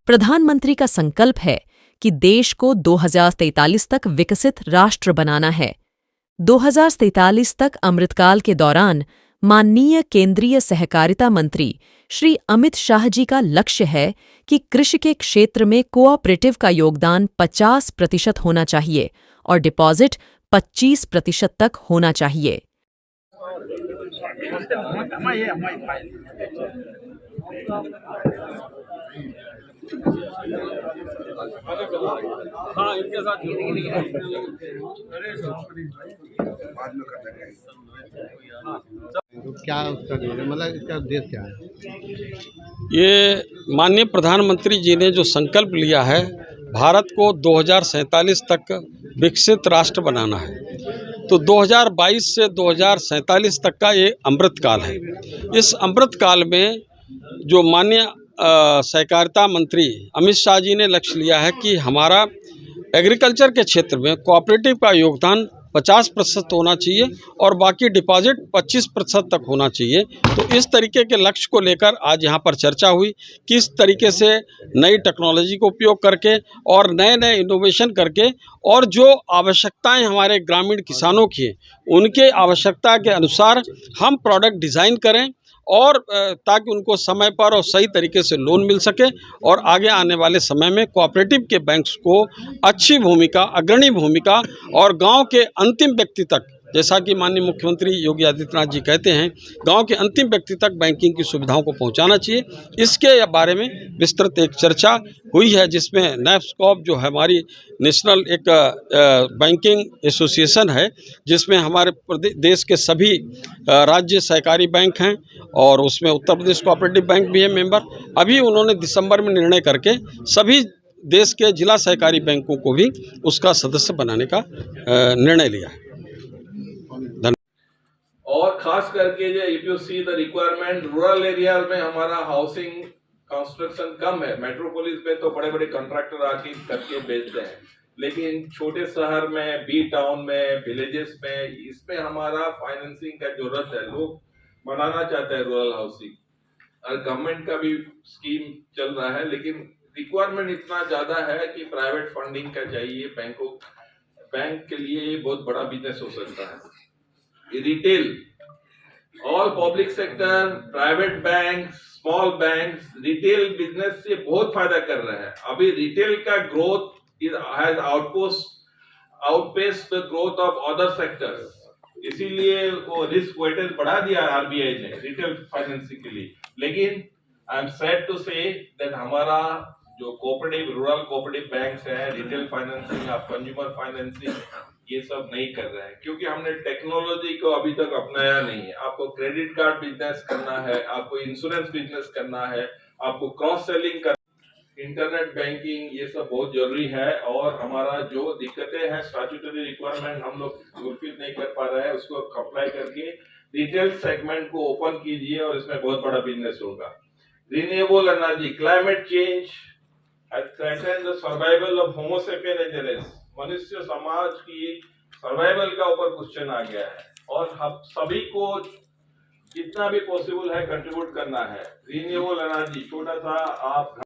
प्रधानमंत्री का संकल्प है कि देश को 2043 तक विकसित राष्ट्र बनाना है। 2043 तक अमृतकाल के दौरान माननीय केंद्रीय सहकारिता मंत्री श्री अमित शाह जी का लक्ष्य है कि कृषि के क्षेत्र में कोऑपरेटिव का योगदान 50% होना चाहिए और डिपॉजिट 25% तक होना चाहिए। इनके साथ क्या उसका मतलब इसका उद्देश्य क्या है? ये माननीय प्रधानमंत्री जी ने जो संकल्प लिया है, भारत को 2047 तक विकसित राष्ट्र बनाना है, तो 2022 से 2047 तक का ये अमृत काल है। इस अमृत काल में जो माननीय सहकारिता मंत्री अमित शाह जी ने लक्ष्य लिया है कि हमारा एग्रीकल्चर के क्षेत्र में कोऑपरेटिव का योगदान 50% होना चाहिए और बाकी डिपॉजिट 25% तक होना चाहिए। तो इस तरीके के लक्ष्य को लेकर आज यहाँ पर चर्चा हुई, किस तरीके से नई टेक्नोलॉजी को उपयोग करके और नए नए इनोवेशन करके और जो आवश्यकताएं हमारे ग्रामीण किसानों की हैं, उनके आवश्यकता के अनुसार हम प्रोडक्ट डिज़ाइन करें और ताकि उनको समय पर और सही तरीके से लोन मिल सके और आगे आने वाले समय में कोऑपरेटिव के बैंक्स को अच्छी भूमिका, अग्रणी भूमिका और गांव के अंतिम व्यक्ति तक, जैसा कि माननीय मुख्यमंत्री योगी आदित्यनाथ जी कहते हैं, गांव के अंतिम व्यक्ति तक बैंकिंग की सुविधाओं को पहुंचाना चाहिए। इसके बारे में विस्तृत एक चर्चा हुई है, जिसमें नैफ्सकॉप जो हमारी नेशनल एक बैंकिंग एसोसिएशन है, जिसमें हमारे देश के सभी राज्य सहकारी बैंक हैं और उसमें उत्तर प्रदेश कोऑपरेटिव बैंक भी है मेंबर। अभी उन्होंने दिसंबर में निर्णय करके सभी देश के जिला सहकारी बैंकों को भी उसका सदस्य बनाने का निर्णय लिया है। और खास करके जो if you see the requirement rural area में हमारा हाउसिंग कंस्ट्रक्शन कम है। मेट्रोपोलिस में तो बड़े बड़े कॉन्ट्रैक्टर आके करके बेचते हैं, लेकिन छोटे शहर में, बी टाउन में, विलेजेस में, इसमें हमारा फाइनेंसिंग का जरूरत है। लोग बनाना चाहते हैं रूरल हाउसिंग और गवर्नमेंट का भी स्कीम चल रहा है, लेकिन रिक्वायरमेंट इतना ज्यादा है कि प्राइवेट फंडिंग का चाहिए। बैंक के लिए ये बहुत बड़ा बिजनेस हो सकता है। Retail, all public sector, private bank, small bank, retail business से बहुत फायदा कर रहे हैं। अभी रिटेल का growth has outpaced the growth of other sectors, इसीलिए वो रिस्क वेटेज बढ़ा दिया आरबीआई ने रिटेल फाइनेंसिंग के लिए। लेकिन I am sad to say that हमारा जो कोऑपरेटिव, रूरल कोऑपरेटिव बैंक्स है, रिटेल फाइनेंसिंग, कंज्यूमर फाइनेंसिंग, ये सब नहीं कर रहे हैं, क्योंकि हमने टेक्नोलॉजी को अभी तक अपनाया नहीं है। आपको क्रेडिट कार्ड बिजनेस करना है, आपको इंश्योरेंस बिजनेस करना है, आपको क्रॉस सेलिंग करना, इंटरनेट बैंकिंग, ये सब बहुत जरूरी है। और हमारा जो दिक्कतें हैं, स्टैट्यूटरी रिक्वायरमेंट हम लोग फुलफिल नहीं कर पा रहे हैं, उसको अप्लाई करके रिटेल सेगमेंट को ओपन कीजिए और इसमें बहुत बड़ा बिजनेस होगा। Renewable energy, climate change has threatened the survival of Homo sapiens as a race। मनुष्य समाज की सर्वाइवल का ऊपर क्वेश्चन आ गया है और हम सभी को जितना भी पॉसिबल है कंट्रीब्यूट करना है। रिन्यूएबल एनर्जी, छोटा सा आप